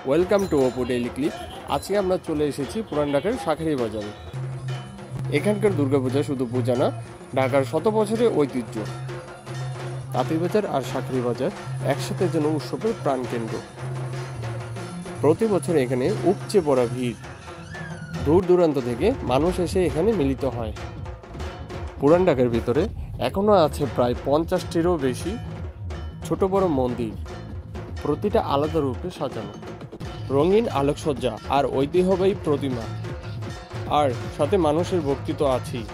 Welcome to Apu daily clip. আজকে আমরা চলে এসেছি পুরান ঢাকার শাঁখারী বাজারে। এখানকার দুর্গাপূজা শুধু পূজা না, ঢাকার শত বছরের ঐতিহ্য। তাঁতীবাজার আর শাঁখারী বাজার একসাথে যেন উৎসবের প্রাণকেন্দ্র। প্রতি বছর এখানে উপচে পড়া ভিড়, দূর দূরান্ত থেকে মানুষ এসে এখানে মিলিত হয়। পুরান ঢাকার ভিতরে এখনও আছে প্রায় 50টিরও বেশি ছোট বড় মন্দির, প্রতিটা আলাদা রূপে সাজানো, রঙিন আলোকসজ্জা আর ঐতিহ্যবাহী প্রতিমা, আর সাথে মানুষের ভক্তি তো আছেই।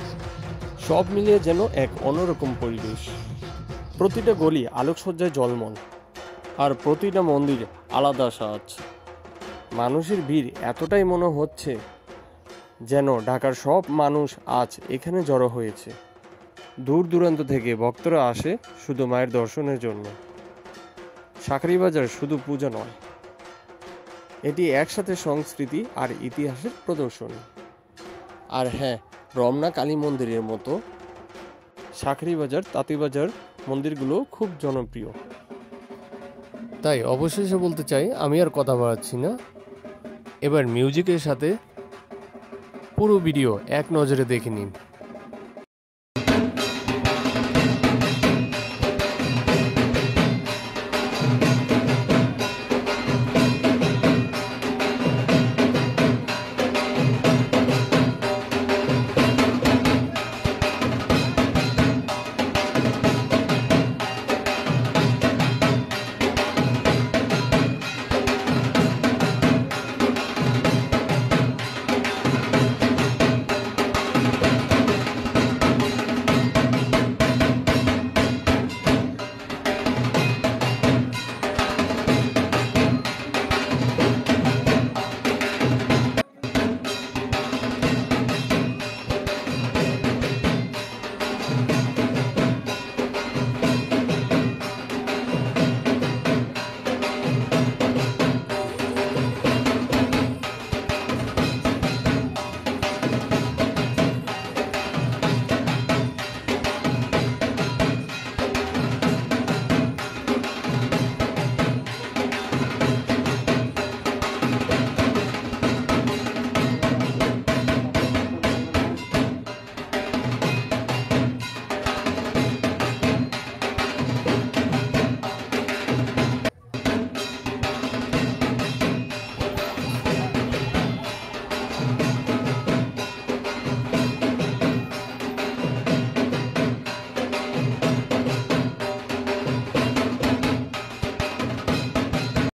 সব মিলিয়ে যেন এক অন্যরকম পরিবেশ। প্রতিটা গলি আলোকসজ্জায় ঝলমল, আর প্রতিটা মন্দিরে আলাদা সাজ। মানুষের ভিড় এতটাই মনে হচ্ছে যেন ঢাকার সব মানুষ আজ এখানে জড়ো হয়েছে। দূর দূরান্ত থেকে ভক্তরা আসে শুধু মায়ের দর্শনের জন্য। শাঁখারী বাজার শুধু পূজা নয়, এটি একসাথে সংস্কৃতি আর ইতিহাসের প্রদর্শনী। আর হ্যাঁ, রমনা কালী মন্দিরের মতো শাঁখারী বাজার, তাঁতীবাজার মন্দিরগুলো খুব জনপ্রিয়। তাই অবশেষে বলতে চাই, আমি আর কথা বাড়াচ্ছি না, এবার মিউজিকের সাথে পুরো ভিডিও এক নজরে দেখে নিন।